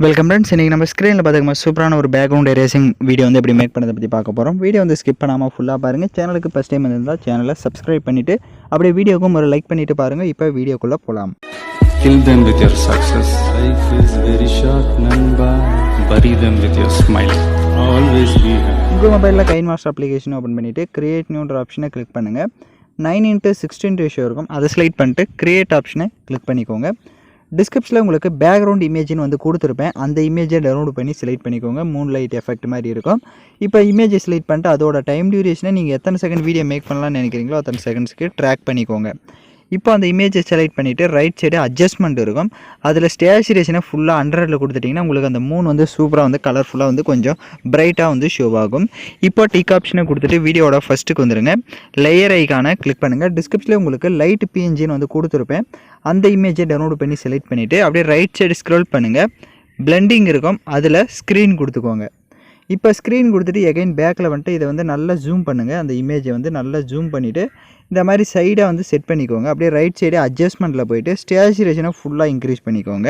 Welcome friends. இன்றைக்கி நம்ம ஸ்க்ரீனில் பார்த்துக்கோங்க சூப்பரான ஒரு பேக்ரவுண்ட் எரேசிங் வீடியோ வந்து எப்படி மேக் பண்ணதை பற்றி பார்க்க போகிறோம். வீடியோ வந்து ஸ்கிப் பண்ணாமல் ஃபுல்லாக பாருங்கள். சேனலுக்கு ஃபஸ்ட் டைம் இருந்தால் சேனலை சப்ஸ்கிரைப் பண்ணிவிட்டு அப்படியே வீடியோக்கும் ஒரு லைக் பண்ணிவிட்டு பாருங்கள். இப்போ வீடியோக்குள்ளே போகலாம். Kill them with your success. Life is very short, namba. Bury them with your smile. Always be happy. உங்கள் மொபைலில் கைன்மாஸ்டர் அப்ளிகேஷன் ஓப்பன் பண்ணிவிட்டு கிரியேட் நியூன்ற ஆப்ஷனை கிளிக் பண்ணுங்கள். 9:16 ரேஷியோ இருக்கும், அதை ஸ்லைட் பண்ணிட்டு கிரியேட் ஆப்ஷனை கிளிக் பண்ணிக்கோங்க. டிஸ்கிரிப்ஷனில் உங்களுக்கு பேக்ரவுண்ட் இமேஜின்னு வந்து கொடுத்துருப்பேன். அந்த இமேஜை டவுன்லோட் பண்ணி செலக்ட் பண்ணிக்கோங்க. மூன் லைட் எஃபெக்ட் மாதிரி இருக்கும். இப்போ இமேஜை செலக்ட் பண்ணிட்டு அதோட டைம் டியூரேஷனை நீங்கள் எத்தனை செகண்ட் வீடியோ மேக் பண்ணலாம்னு நினைக்கிறீங்களோ அத்தனை செகண்ட்ஸ்க்கு ட்ராக் பண்ணிக்கோங்க. இப்போ அந்த இமேஜை செலக்ட் பண்ணிவிட்டு ரைட் சைடு அட்ஜஸ்ட்மெண்ட் இருக்கும், அதில் ஸ்டேச்சுரேஷனை ஃபுல்லாக 100ல் கொடுத்துட்டிங்கன்னா உங்களுக்கு அந்த மூன் வந்து சூப்பராக வந்து கலர்ஃபுல்லாக வந்து கொஞ்சம் பிரைட்டாக வந்து ஷோ ஆகும். இப்போ டிக் ஆப்ஷனை கொடுத்துட்டு வீடியோட ஃபஸ்ட்டுக்கு வந்துடுங்க. லேயர் ஐக்கானை கிளிக் பண்ணுங்கள். டிஸ்கிரிப்ஷனில் உங்களுக்கு லைட் பிஎன்ஜின்னு வந்து கொடுத்துருப்பேன். அந்த இமேஜை டவுன்லோட் பண்ணி செலக்ட் பண்ணிவிட்டு அப்படியே ரைட் சைடு ஸ்க்ரோல் பண்ணுங்கள். பிளெண்டிங் இருக்கும், அதில் ஸ்க்ரீன் கொடுத்துக்கோங்க. இப்போ ஸ்க்ரீன் கொடுத்துட்டு எகைன் பேக்கில் வந்துட்டு இதை வந்து நல்லா ஜூம் பண்ணுங்கள். அந்த இமேஜை வந்து நல்லா ஜூம் பண்ணிவிட்டு இந்த மாதிரி சைடாக வந்து செட் பண்ணிக்கோங்க. அப்படியே ரைட் சைடு அட்ஜஸ்ட்மெண்ட்டில் போய்ட்டு ஸ்டேச்சுரேஷனை ஃபுல்லாக இன்க்ரீஸ் பண்ணிக்கோங்க.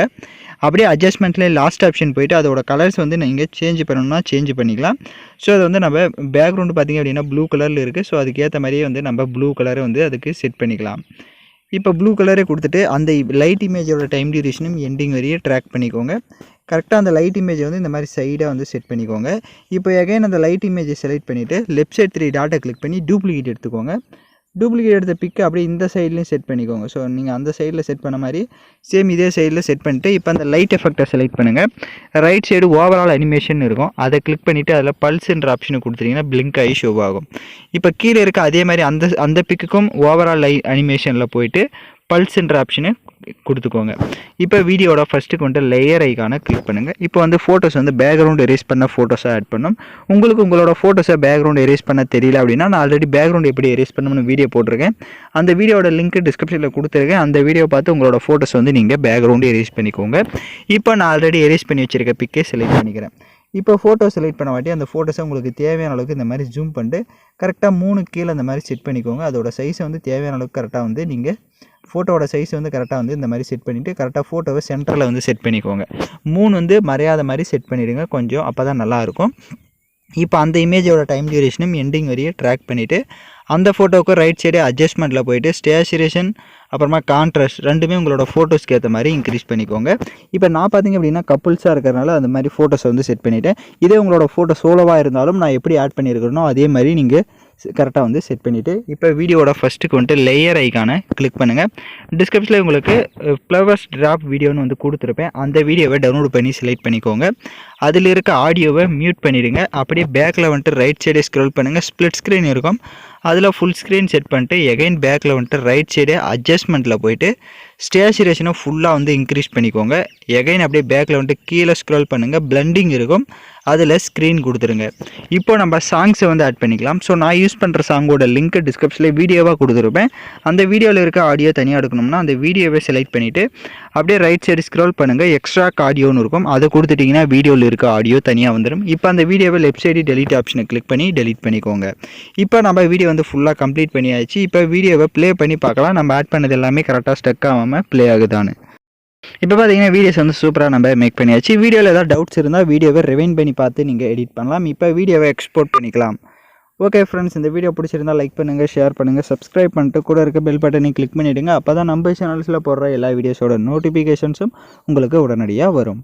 அப்படியே அட்ஜஸ்ட்மெண்ட்லேயே லாஸ்ட் ஆப்ஷன் போய்ட்டு அதோட கலர்ஸ் வந்து நீங்கள் சேஞ்ச் பண்ணணும்னா சேஞ்ச் பண்ணிக்கலாம். ஸோ அது வந்து நம்ம பேக்ரவுண்டு பார்த்திங்க அப்படின்னா ப்ளூ கலரில் இருக்குது. ஸோ அதுக்கேற்ற மாதிரியே வந்து நம்ம ப்ளூ கலரை வந்து அதுக்கு செட் பண்ணிக்கலாம். இப்போ ப்ளூ கலரே கொடுத்துட்டு அந்த லைட் இமேஜோட டைம் டியூரேஷனும் எண்டிங் வரையே ட்ராக் பண்ணிக்கோங்க. கரெக்டாக அந்த லைட் இமேஜை வந்து இந்த மாதிரி சைடாக வந்து செட் பண்ணிக்கோங்க. இப்போ எகைன் அந்த லைட் இமேஜை செலக்ட் பண்ணிவிட்டு லெஃப்ட் சைட் 3 டாட்டை கிளிக் பண்ணி டூப்ளிகேட் எடுத்துக்கோங்க. டூப்ளிகேட் எடுத்த பிக்கு அப்படியே இந்த சைட்லேயும் செட் பண்ணிக்கோங்க. ஸோ நீங்கள் அந்த சைடில் செட் பண்ண மாதிரி சேம் இதே சைடில் செட் பண்ணிவிட்டு இப்போ அந்த லைட் எஃபெக்டை செலக்ட் பண்ணுங்கள். ரைட் சைடு ஓவரால் அனிமேஷன் இருக்கும், அதை கிளிக் பண்ணிவிட்டு அதில் பல்ஸ்ன்ற ஆப்ஷனை கொடுத்துட்டிங்கன்னா பிளிங்க் ஆகி ஷோ ஆகும். இப்போ கீழே இருக்க அதே மாதிரி அந்த பிக்குக்கும் ஓவரால் அனிமேஷனில் போயிட்டு பல்ஸ்ன்ற ஆப்ஷனை கொடுத்துக்கோங்க. இப்போ வீடியோட ஃபஸ்ட்டுக்கு வந்துட்டு லேயர் ஐக்கானை கிளிக் பண்ணுங்கள். இப்போ வந்து ஃபோட்டோஸ் வந்து பேக்ரவுண்ட் எரேஸ் பண்ண ஃபோட்டோஸாக ஆட் பண்ணணும். உங்களுக்கு உங்களோட ஃபோட்டோஸை பேக்ரவுண்ட் எரேஸ் பண்ண தெரியல அப்படின்னா நான் ஆல்ரெடி பேக்ரவுண்ட் எப்படி எரேஸ் பண்ணணும்னு வீடியோ போட்டிருக்கேன். அந்த வீடியோட லிங்க் டிஸ்கிரிப்ஷனில் கொடுத்துருக்கேன். அந்த வீடியோ பார்த்து உங்களோட ஃபோட்டோஸ் வந்து நீங்கள் பேக்ரவுண்டு எரேஸ் பண்ணிக்கோங்க. இப்போ நான் ஆல்ரெடி எரேஸ் பண்ணி வச்சுருக்க பிக்கே செலக்ட் பண்ணிக்கிறேன். இப்போ ஃபோட்டோ செலக்ட் பண்ண வாட்டி அந்த ஃபோட்டோஸை உங்களுக்கு தேவையான அளவுக்கு இந்த மாதிரி ஜூம் பண்ணிட்டு கரெக்டாக 3 கீழே இந்த மாதிரி செட் பண்ணிக்கோங்க. அதோட சைஸை வந்து தேவையான அளவுக்கு கரெக்டாக வந்து நீங்கள் ஃபோட்டோவோட சைஸ் வந்து கரெக்டாக வந்து இந்த மாதிரி செட் பண்ணிவிட்டு கரெக்டாக ஃபோட்டோவை சென்டரில் வந்து செட் பண்ணிக்கோங்க. 3 வந்து மறையாத மாதிரி செட் பண்ணிவிடுங்க கொஞ்சம், அப்போ தான் நல்லாயிருக்கும். இப்போ அந்த இமேஜோட டைம் டியூரேஷனும் எண்டிங் வரையே ட்ராக் பண்ணிவிட்டு அந்த ஃபோட்டோவுக்கு ரைட் சைடு அட்ஜஸ்ட்மெண்ட்டில் போய்ட்டு ஸ்டேச்சுரேஷன் அப்புறமா கான்ட்ராஸ்ட் ரெண்டுமே உங்களோட ஃபோட்டோஸ்க்கு ஏற்ற மாதிரி இன்க்ரீஸ் பண்ணிக்கோங்க. இப்போ நான் பார்த்திங்க அப்படின்னா கப்புள்ஸாக இருக்கிறனால அந்த மாதிரி ஃபோட்டோஸை வந்து செட் பண்ணிவிட்டேன். இதே உங்களோட ஃபோட்டோ சோலோவாக இருந்தாலும் நான் எப்படி ஆட் பண்ணியிருக்கிறனோ அதே மாதிரி நீங்கள் கரெக்டாக வந்து செட் பண்ணிவிட்டு இப்போ வீடியோட ஃபஸ்ட்டுக்கு வந்துட்டு லேயர் ஐக்கானை கிளிக் பண்ணுங்கள். டிஸ்கிரிப்ஷனில் உங்களுக்கு ஃப்ளவர்ஸ் ட்ராப் வீடியோன்னு வந்து கொடுத்துருப்பேன். அந்த வீடியோவை டவுன்லோட் பண்ணி செலக்ட் பண்ணிக்கோங்க. அதில் இருக்க ஆடியோவை மியூட் பண்ணிவிடுங்க. அப்படியே பேக்கில் வந்துட்டு ரைட் சைடே ஸ்க்ரோல் பண்ணுங்கள். ஸ்ப்ளிட் ஸ்க்ரீன் இருக்கும், அதில் ஃபுல் ஸ்க்ரீன் செட் பண்ணிட்டு எகைன் பேக்கில் வந்துட்டு ரைட் சைடு அட்ஜஸ்ட்மெண்ட்டில் போய்ட்டு ஸ்டேச்சுரேஷனை ஃபுல்லாக வந்து இன்க்ரீஸ் பண்ணிக்கோங்க. எகைன் அப்படியே பேக்கில் வந்துட்டு கீழே ஸ்க்ரோல் பண்ணுங்கள். பிளெண்டிங் இருக்கும், அதில் ஸ்க்ரீன் கொடுத்துருங்க. இப்போ நம்ம சாங்ஸை வந்து ஆட் பண்ணிக்கலாம். ஸோ நான் யூஸ் பண்ணுற சாங்கோட லிங்க் டிஸ்கிரிப்ஷனில் வீடியோவாக கொடுத்துருப்பேன். அந்த வீடியோவில் இருக்க ஆடியோ தனியாக எடுக்கணும்னா அந்த வீடியோவை செலக்ட் பண்ணிவிட்டு அப்படியே ரைட் சைடு ஸ்க்ரோல் பண்ணுங்கள். எக்ஸ்ட்ராக் ஆடியோன்னு இருக்கும், அதை கொடுத்துட்டிங்கன்னா வீடியோவில் இருக்க ஆடியோ தனியாக வந்துடும். இப்போ அந்த வீடியோவை லெஃப்ட் சைடு டெலிட் ஆப்ஷனை கிளிக் பண்ணி டெலிட் பண்ணிக்கோங்க. இப்போ நம்ம வீடியோ வந்து ஃபுல்லாக கம்ப்ளீட் பண்ணியாச்சு. இப்போ வீடியோவை ப்ளே பண்ணி பார்க்கலாம் நம்ம ஆட் பண்ணது எல்லாமே கரெக்டாக ஸ்டக் ஆகாமல் ப்ளே ஆகுதான்னு. இப்போ பார்த்தீங்கன்னா வீடியோஸ் வந்து சூப்பராக நம்ம மேக் பண்ணியாச்சு. வீடியோவில் ஏதாவது டவுட்ஸ் இருந்தால் வீடியோவை ரிவைண்ட் பண்ணி பார்த்து நீங்கள் எடிட் பண்ணலாம். இப்போ வீடியோவை எக்ஸ்போர்ட் பண்ணிக்கலாம். ஓகே ஃப்ரெண்ட்ஸ், இந்த வீடியோ பிடிச்சிருந்தால் லைக் பண்ணுங்கள், ஷேர் பண்ணுங்கள், சப்ஸ்கிரைப் பண்ணிட்டு கூட இருக்க பெல் பட்டனை கிளிக் பண்ணிவிடுங்க. அப்போ தான் நம்ம சேனல்ஸில் போடுற எல்லா வீடியோஸோட நோட்டிஃபிகேஷன்ஸும் உங்களுக்கு உடனடியாக வரும்.